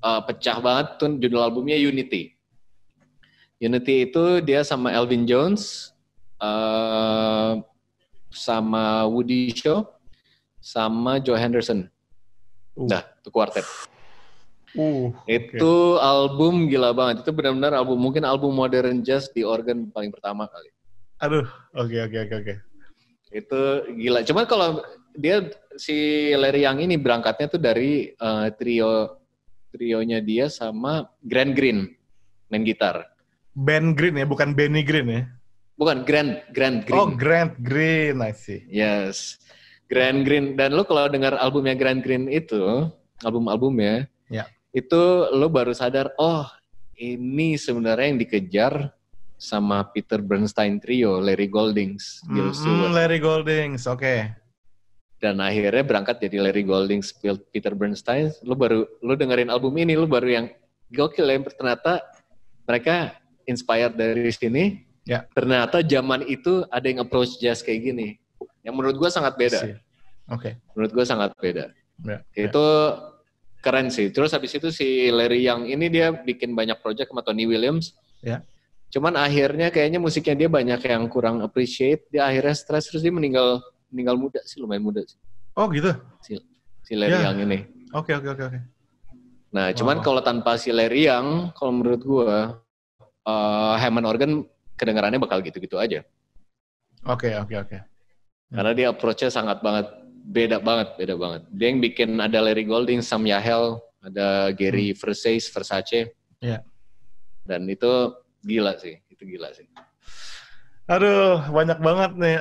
pecah banget tuh, judul albumnya Unity. Unity itu dia sama Elvin Jones, sama Woody Shaw, sama Joe Henderson. Nah, itu kuartet. Itu album gila banget. Itu benar-benar mungkin album modern jazz di organ paling pertama kali. Aduh, oke. Itu gila. Cuman kalau dia si Larry Young ini berangkatnya tuh dari trionya dia sama Grant Green main gitar. Ben Green ya, bukan Benny Green ya? Bukan, Grant Green. Oh, Grant Green, I see. Yes, Grant Green. Dan lo kalau dengar albumnya Grant Green itu, album-albumnya, itu lo baru sadar, oh ini sebenarnya yang dikejar sama Peter Bernstein Trio, Larry Goldings. Larry Goldings, oke. Dan akhirnya berangkat jadi Larry Goldings, Peter Bernstein. Lo dengerin album ini, lo baru yang gokil ya, ternyata mereka inspired dari sini, ternyata zaman itu ada yang approach jazz kayak gini, yang menurut gue sangat beda. Menurut gue sangat beda. Itu keren sih. Terus habis itu si Larry Young ini dia bikin banyak project sama Tony Williams. Cuman akhirnya kayaknya musiknya dia banyak yang kurang appreciate. Dia akhirnya stres, terus dia meninggal muda sih, lumayan muda sih. Oh gitu? Si Larry Young ini. Oke. Nah, cuman kalau tanpa si Larry Young, kalau menurut gue, Hammond organ kedengarannya bakal gitu-gitu aja. Oke. Karena dia approach-nya sangat beda banget. Dia yang bikin ada Larry Golding, Sam Yahel, ada Gary Versace. Dan itu gila sih. Aduh, banyak banget nih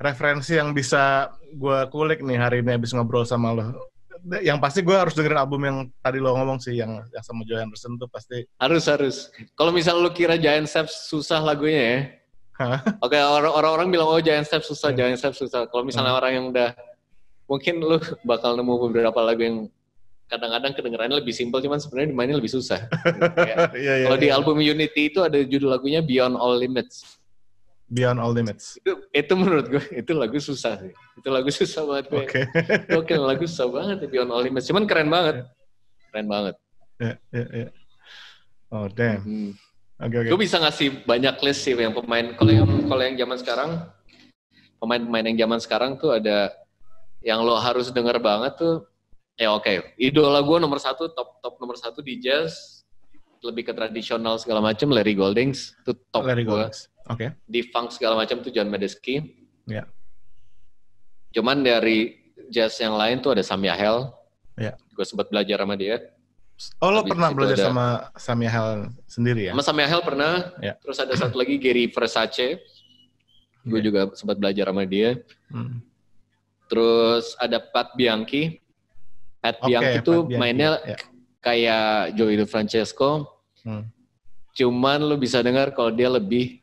referensi yang bisa gue kulik nih hari ini habis ngobrol sama lo. Yang pasti gue harus dengerin album yang tadi lo ngomong sih, yang sama Joe Henderson tuh pasti. Harus. Kalau misalnya lo kira Giant Steps susah lagunya ya. Oke, orang-orang bilang Giant Steps susah. Kalau misalnya orang yang udah, mungkin lo bakal nemu beberapa lagu yang kadang-kadang kedengarannya lebih simpel, cuman sebenarnya dimainnya lebih susah. Kalau di album Unity itu ada judul lagunya Beyond All Limits. Itu menurut gue itu lagu susah sih. Itu lagu susah banget gue. Oke, lagu susah banget ya, Beyond All Limits. Cuman keren banget. Ya. Oh damn. Oke. Gue bisa ngasih banyak list sih yang pemain. Kalau yang zaman sekarang, pemain-pemain yang zaman sekarang tuh ada yang lo harus denger banget tuh. Idola gue nomor 1, top nomor 1 di jazz, lebih ke tradisional segala macam, Larry Goldings itu top gue. Di funk segala macam tuh John Medeski. Cuman dari jazz yang lain tuh ada Sam Yahel. Gue sempat belajar sama dia. Oh, lo pernah belajar sama Sam Yahel sendiri ya? Sama Sam Yahel pernah. Terus ada satu lagi Gary Versace. Gue juga sempat belajar sama dia. Terus ada Pat Bianchi. Pat Bianchi itu mainnya kayak Joey DeFrancesco. Cuman lo bisa dengar kalau dia lebih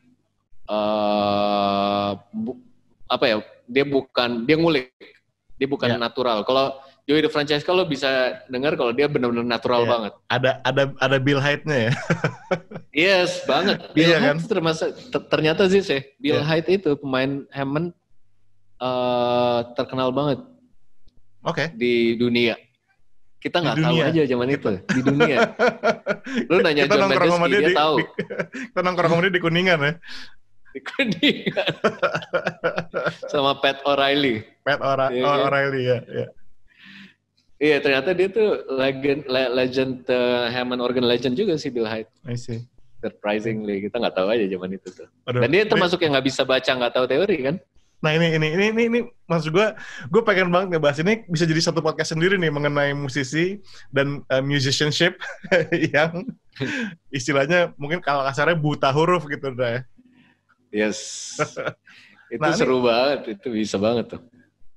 dia ngulik. Dia bukan natural. Kalau Joey DeFrancesco lo bisa dengar kalau dia benar-benar natural banget. Ada Bill Hyde-nya ya. Yes, banget. Bill Hyde termasuk ternyata sih Bill Hyde itu pemain Hammond terkenal banget. Di dunia. Kita nggak tahu aja zaman itu di dunia. Lu nanya John Medeski, dia tahu. Kita nongkrong sama dia di Kuningan ya. Di Kuningan. Sama Pat O'Reilly. O'Reilly ya. Iya, ternyata dia tuh legend Hammond organ legend juga sih, Bill Hyde. I see. Surprisingly, kita nggak tahu aja zaman itu tuh. Aduh, Dan dia termasuk yang nggak bisa baca, nggak tahu teori kan? Nah ini maksud gue pengen banget ngebahas ini, bisa jadi satu podcast sendiri nih mengenai musisi dan musicianship yang istilahnya mungkin kalau kasarnya buta huruf gitu udah ya. Yes. Itu seru banget, itu bisa banget tuh.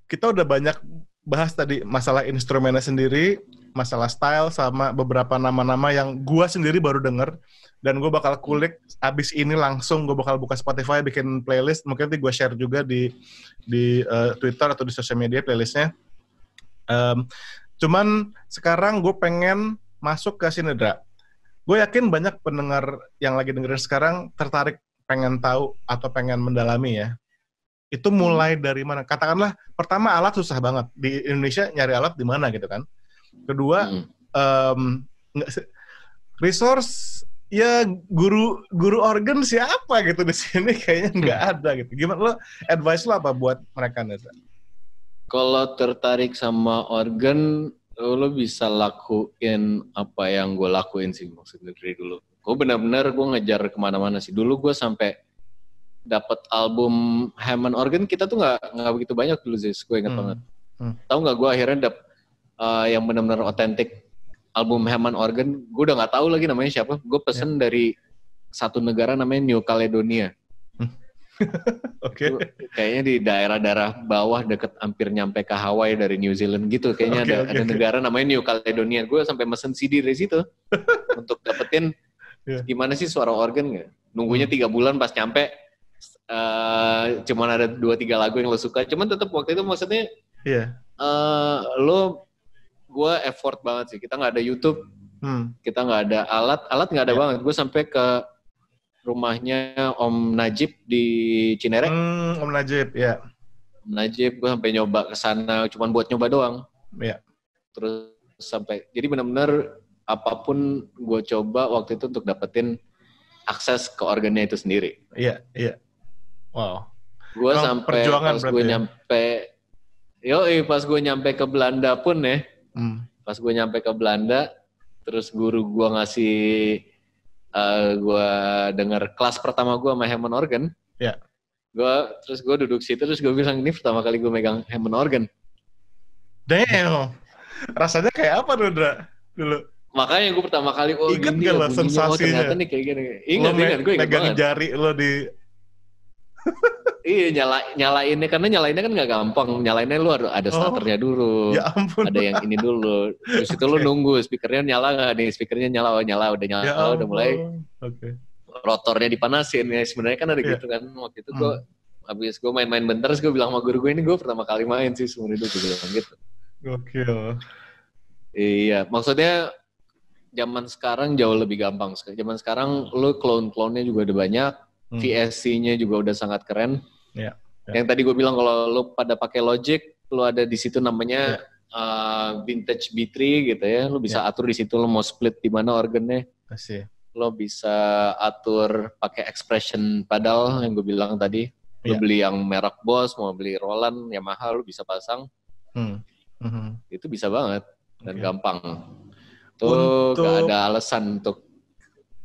Kita udah banyak bahas tadi masalah instrumennya sendiri, masalah style, sama beberapa nama-nama yang gue sendiri baru denger. Dan gue bakal kulik abis ini langsung gue bakal buka Spotify, bikin playlist. Mungkin nanti gue share juga di Twitter atau di sosial media playlistnya. Cuman sekarang gue pengen masuk ke sini, Dra. Gue yakin banyak pendengar yang lagi dengerin sekarang tertarik pengen tahu atau pengen mendalami ya. Itu mulai dari mana? Katakanlah pertama alat susah banget di Indonesia, nyari alat di mana gitu kan. Kedua resource ya, guru organ siapa gitu di sini kayaknya nggak ada gitu. Gimana lo, advice lo apa buat mereka nih? Kalau tertarik sama organ, lo bisa lakuin apa yang gue lakuin sih maksudnya dari dulu. Gue benar-benar gue ngejar kemana-mana sih. Dulu gue sampai dapat album Hammond organ, kita tuh nggak begitu banyak dulu sih, gue ingat banget. Tahu nggak, gue akhirnya dapet yang benar-benar otentik album Hammond organ, gue udah nggak tahu lagi namanya siapa. Gue pesen dari satu negara namanya New Caledonia. Oke. Kayaknya di daerah-daerah bawah deket hampir nyampe ke Hawaii dari New Zealand gitu. Kayaknya ada negara namanya New Caledonia. Gue sampai mesen CD dari situ untuk dapetin gimana sih suara organ nggak. Nunggunya 3 bulan, pas nyampe cuman ada 2-3 lagu yang lo suka. Cuman tetap waktu itu maksudnya gue effort banget sih. Kita nggak ada YouTube, kita nggak ada alat nggak ada banget. Gue sampai ke rumahnya Om Najib di Cinere. Om Najib, ya. Om Najib, gue sampai nyoba ke sana, cuman buat nyoba doang. Iya. Terus sampai, jadi benar-benar apapun gue coba waktu itu untuk dapetin akses ke organnya itu sendiri. Iya. Wow. Gue sampai pas gue nyampe, pas gue nyampe ke Belanda pun ya, pas gue nyampe ke Belanda, terus guru gue ngasih, gue dengar kelas pertama gue sama Hammond organ. Iya. Terus gue duduk situ, terus gue bilang, ini pertama kali gue megang Hammond organ. Damn, rasanya kayak apa tuh, Dra, dulu? Makanya gue pertama kali, ingat gak lah sensasinya? Ternyata nih kayak gini. Ingat, gue ingat megang banget. Jari lo di... Iya, nyalainnya, karena nyalainnya kan gak gampang. Nyalainnya lu ada starternya dulu. Ya ampun. Ada yang ini dulu. Terus itu lu nunggu, speakernya nyala gak nih? Speakernya nyala, udah nyala, ya udah mulai. Rotornya dipanasin. Ya, sebenarnya kan ada gitu kan. Waktu itu habis gue main-main bentar, terus gue bilang sama guru gue, ini gue pertama kali main sih seumur hidup, gue bilang gitu. Gokil. Iya, maksudnya zaman sekarang jauh lebih gampang. Zaman sekarang lu clone-nya juga udah banyak. VSC-nya juga udah sangat keren. Yeah. Yang tadi gue bilang kalau lo pada pakai Logic, lo ada di situ namanya Vintage B3 gitu ya. Lo bisa atur di situ lo mau split di mana organnya. Lo bisa atur pakai expression pedal yang gue bilang tadi. Lo beli yang merek Boss, mau beli Roland, Yamaha, lo bisa pasang. Itu bisa banget dan gampang. Tuh gak ada alasan untuk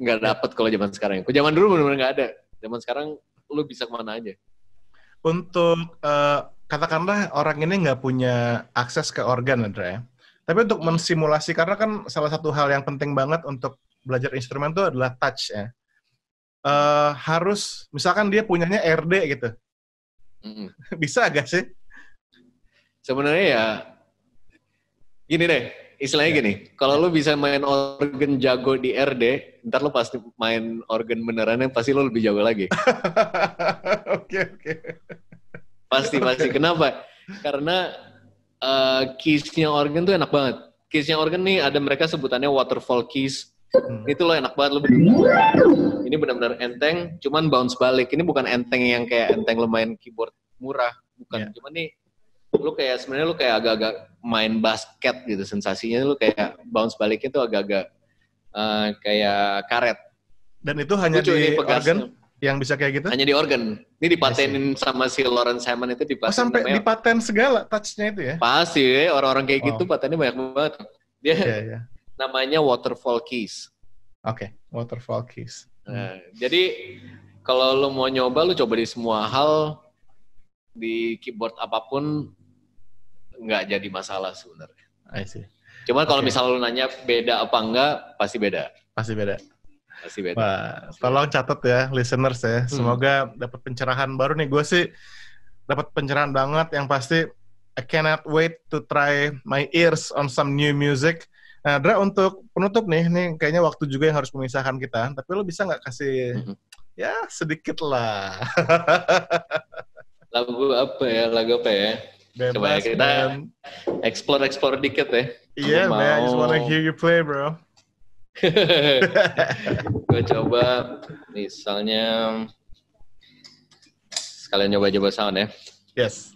nggak dapet kalau zaman sekarang. Kalau zaman dulu benar-benar nggak ada. Zaman sekarang lu bisa kemana aja. Untuk katakanlah orang ini nggak punya akses ke organ, Andra ya. Tapi untuk mensimulasi, karena kan salah satu hal yang penting banget untuk belajar instrumen itu adalah touch ya. Harus, misalkan dia punyanya RD gitu. Bisa gak sih? Sebenarnya ya, gini deh. Istilahnya gini, kalau lu bisa main organ jago di RD, ntar lu pasti main organ benerannya pasti lu lebih jago lagi. Oke. Pasti. Kenapa? Karena keys-nya organ tuh enak banget. Keys-nya organ nih ada mereka sebutannya waterfall keys. Itu lo enak banget, lo ini benar-benar enteng, cuman bounce balik. Ini bukan enteng yang kayak enteng lo main keyboard murah, bukan. Cuman nih lu kayak sebenarnya lu kayak agak-agak main basket gitu, sensasinya lu kayak bounce baliknya tuh agak-agak kayak karet. Dan itu hanya di organ? yang bisa kayak gitu? Hanya di organ. Ini dipatenin sama si Lawrence Hammond itu dipaten. Sampai dipaten segala touch-nya itu ya? Pasti orang-orang kayak gitu patennya banyak banget. Dia namanya Waterfall Keys. Oke, Waterfall Keys. Nah, jadi kalau lo mau nyoba, lo coba di semua hal, di keyboard apapun, nggak jadi masalah sebenarnya. I see. Cuman kalau misalnya lo nanya beda apa enggak, pasti beda. Pasti beda. Wah, tolong catat ya, listeners ya. Semoga dapat pencerahan baru nih. Gue sih dapat pencerahan banget. Yang pasti, I cannot wait to try my ears on some new music. Nah, Dra, untuk penutup nih kayaknya waktu juga yang harus memisahkan kita. Tapi lo bisa nggak kasih, ya sedikit lah. Lagu apa ya? Bebas, coba kita explore dikit ya. Iya, man, I just wanna hear you play, bro. Gue coba misalnya sekalian coba sound ya. Yes.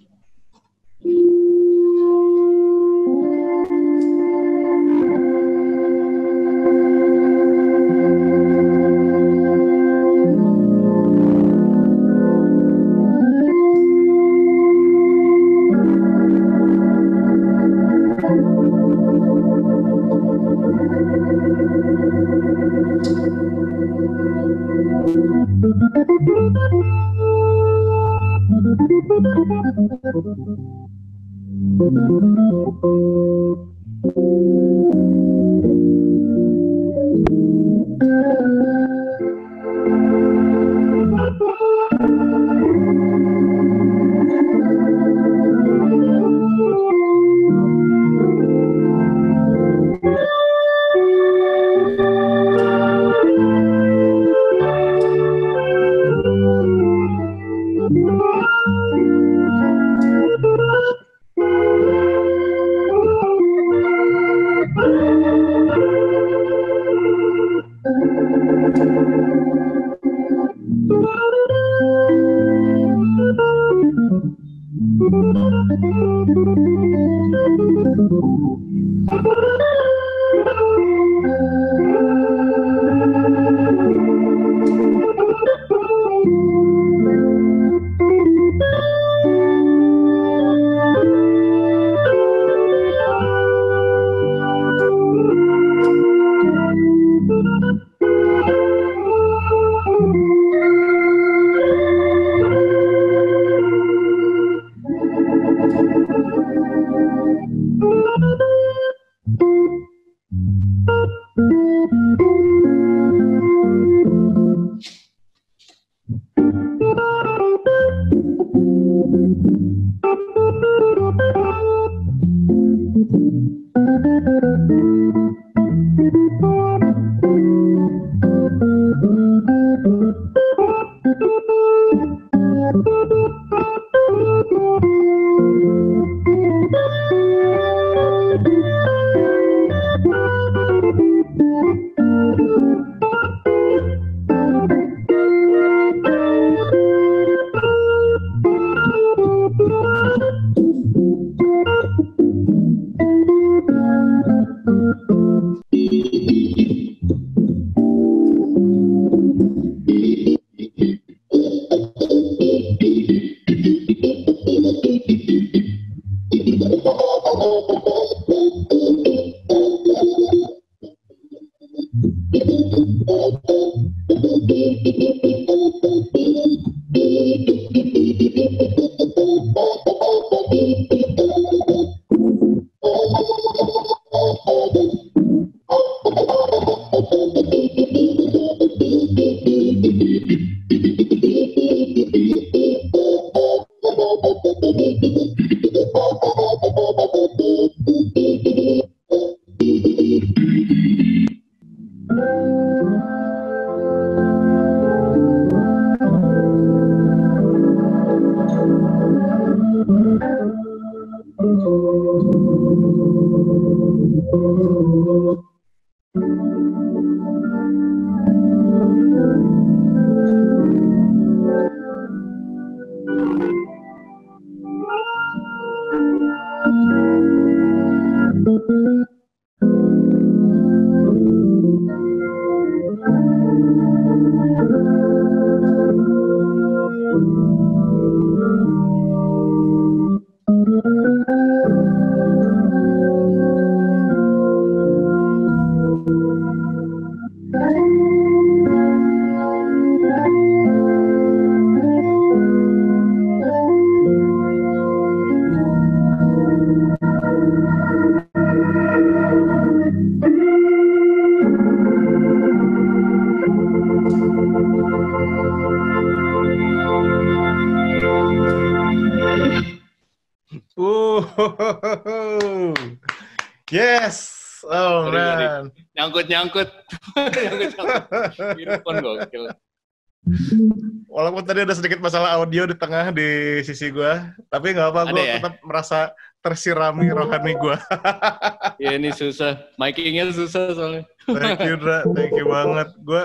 Yes. Oh man. Nyangkut. Earphone gokil. Walaupun tadi ada sedikit masalah audio di tengah di sisi gue, tapi nggak apa, gue tetap merasa tersirami rohani gue. Ya ini susah, mic-nya susah soalnya. Thank you, Dra. Thank you banget. Gue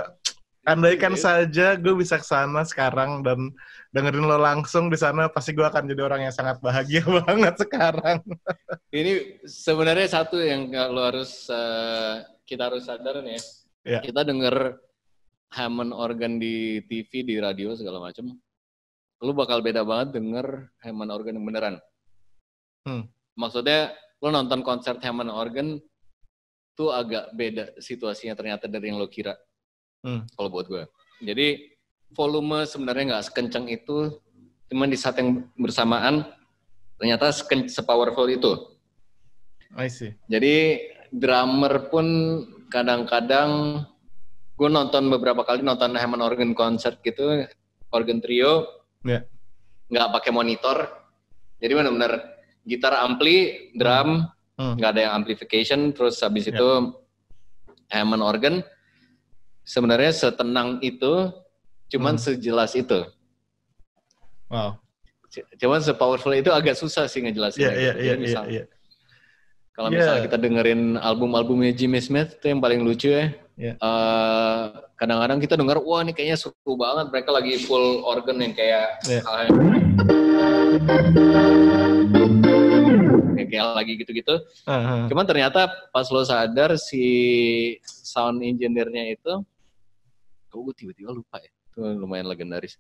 andaikan saja gue bisa ke sana sekarang dan dengerin lo langsung di sana, pasti gue akan jadi orang yang sangat bahagia banget sekarang. Ini sebenarnya satu yang lo harus kita harus sadar nih ya. Yeah. Kita denger Hammond organ di TV, di radio segala macam. Lo bakal beda banget denger Hammond organ yang beneran. Maksudnya lo nonton konser Hammond organ tuh agak beda situasinya ternyata dari yang lo kira. Kalau buat gue. Jadi volume sebenarnya nggak sekencang itu, cuman di saat yang bersamaan ternyata sepowerful itu. I see. Jadi drummer pun kadang-kadang gue nonton beberapa kali nonton Hammond organ concert gitu, organ trio, nggak pakai monitor. Jadi benar-benar gitar ampli, drum, nggak ada yang amplification, terus habis itu Hammond organ sebenarnya setenang itu. Cuman sejelas itu. Wow. Cuman sepowerful itu agak susah sih ngejelasin. Iya. Kalau misalnya kita dengerin album-albumnya Jimmy Smith itu yang paling lucu ya. Kadang-kadang kita dengar, wah ini kayaknya seru banget. Mereka lagi full organ yang kayak kayak lagi gitu-gitu. Cuman ternyata pas lo sadar si sound engineer-nya itu, gue tiba-tiba lupa ya. Itu lumayan legendaris.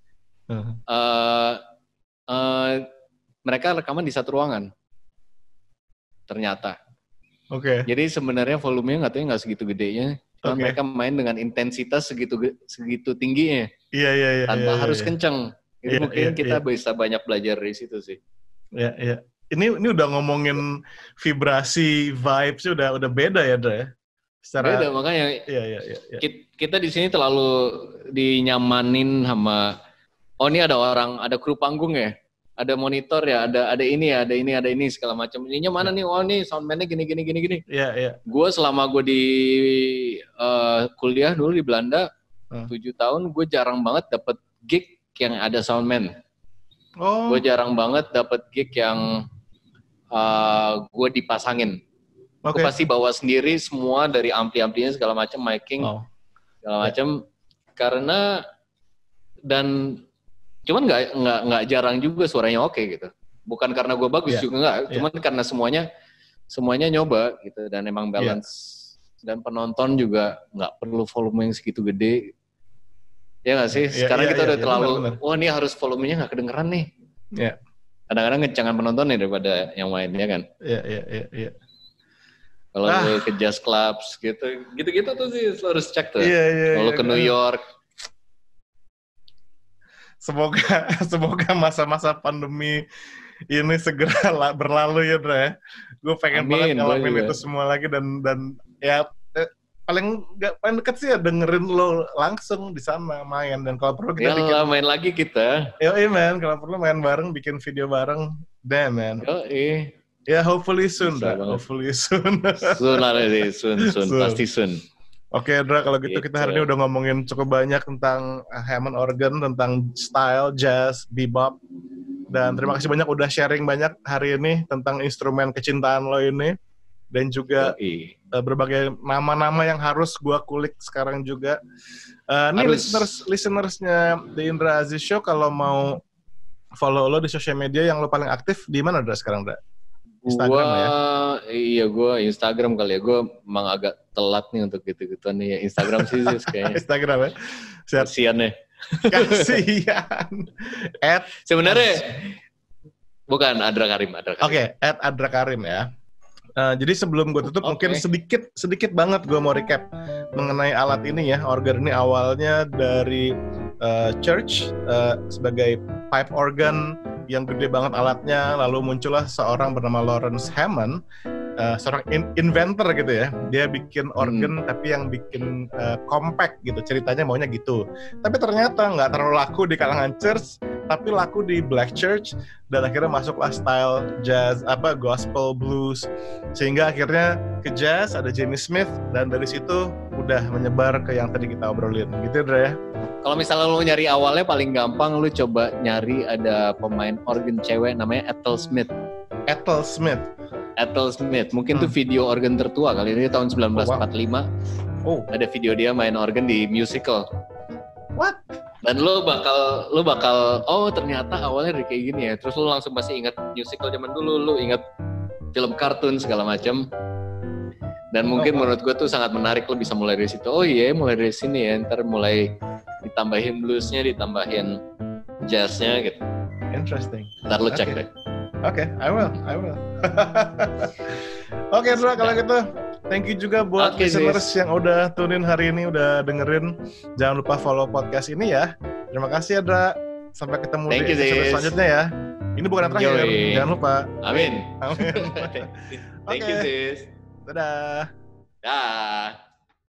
Mereka rekaman di satu ruangan. Ternyata. Oke. Jadi sebenarnya volumenya nggak segitu gedenya. Cuma mereka main dengan intensitas segitu tingginya. Iya. Tanpa harus kenceng. Jadi mungkin kita bisa banyak belajar dari situ sih. Iya. Ini udah ngomongin vibrasi, vibes-nya udah beda ya, Dra? Beda, makanya kita di sini terlalu dinyamanin sama ini ada kru panggung ya, ada monitor ya, ada ini segala macam. Ininya mana nih? Oh nih soundman-nya gini. Iya. Gue selama gue di kuliah dulu di Belanda 7 tahun, gue jarang banget dapet gig yang ada soundman. Gue jarang banget dapet gig yang gue dipasangin. Aku pasti bawa sendiri semua dari ampli-amplinya segala macam, miking segala macam. Karena dan cuman nggak jarang juga suaranya oke gitu. Bukan karena gue bagus juga nggak, cuman karena semuanya nyoba gitu dan emang balance dan penonton juga nggak perlu volume yang segitu gede. Ya nggak sih? Sekarang kita udah terlalu, ini harus volumenya nggak kedengeran nih. Kadang-kadang ngencangan penonton nih daripada yang mainnya kan. Iya. Kalau ke jazz clubs gitu tuh sih harus cek tuh. Kalau ke New York. Semoga masa-masa pandemi ini segera berlalu ya, Dra. Gue pengen banget ngalamin itu semua lagi dan ya paling dekat sih ya dengerin lo langsung di sana main, dan kalau perlu kita bikin main lagi kita. Man, kalau perlu main bareng, bikin video bareng. Damn, man. Ya, hopefully soon, Dra. Hopefully soon. Soon. Pasti soon. Oke, Dra, kalau gitu kita hari ini udah ngomongin cukup banyak tentang Hammond organ, tentang style, jazz, bebop. Dan terima kasih banyak udah sharing banyak hari ini tentang instrumen kecintaan lo ini. Dan juga berbagai nama-nama yang harus gua kulik sekarang juga. Nih listeners-nya The Indra Aziz Show, kalau mau follow lo di sosial media yang lo paling aktif, di mana, Dra, sekarang, Dra? Instagram ya? Iya, gue Instagram kali ya. Gue emang agak telat nih untuk gitu-gituan nih. Instagram sih kayaknya. Instagram ya? Kasian ya. Kasian. Sebenarnya bukan Adra Karim. Oke, @Adra Karim ya. Jadi sebelum gue tutup, mungkin sedikit banget gue mau recap mengenai alat ini ya. Organ ini awalnya dari church sebagai pipe organ yang gede banget alatnya, lalu muncullah seorang bernama Lawrence Hammond, seorang inventor gitu ya. Dia bikin organ tapi yang bikin compact gitu, ceritanya maunya gitu. Tapi ternyata nggak terlalu laku di kalangan church, tapi laku di black church dan akhirnya masuklah style jazz, gospel, blues, sehingga akhirnya ke jazz ada Jamie Smith dan dari situ udah menyebar ke yang tadi kita obrolin, gitu Dra ya. Kalau misalnya lu nyari awalnya paling gampang lu coba nyari ada pemain organ cewek namanya Ethel Smith. Ethel Smith, mungkin tuh video organ tertua kali ini tahun 1945. Ada video dia main organ di musical. What? Dan lu bakal ternyata awalnya dari kayak gini ya. Terus lu langsung masih ingat musical zaman dulu, lu ingat film kartun segala macam. Dan mungkin menurut gue tuh sangat menarik, lu bisa mulai dari situ. Mulai dari sini ya. Ntar mulai ditambahin bluesnya, ditambahin jazznya gitu. Interesting. Ntar lu cek deh. Oke, I will. Oke, Dra, kalau gitu thank you juga buat listeners yang udah tune in hari ini, udah dengerin. Jangan lupa follow podcast ini ya. Terima kasih ya, Dra. Sampai ketemu di episode selanjutnya ya. Ini bukan yang terakhir, jangan lupa. Amin. Thank you, sis. Dadah. Dah.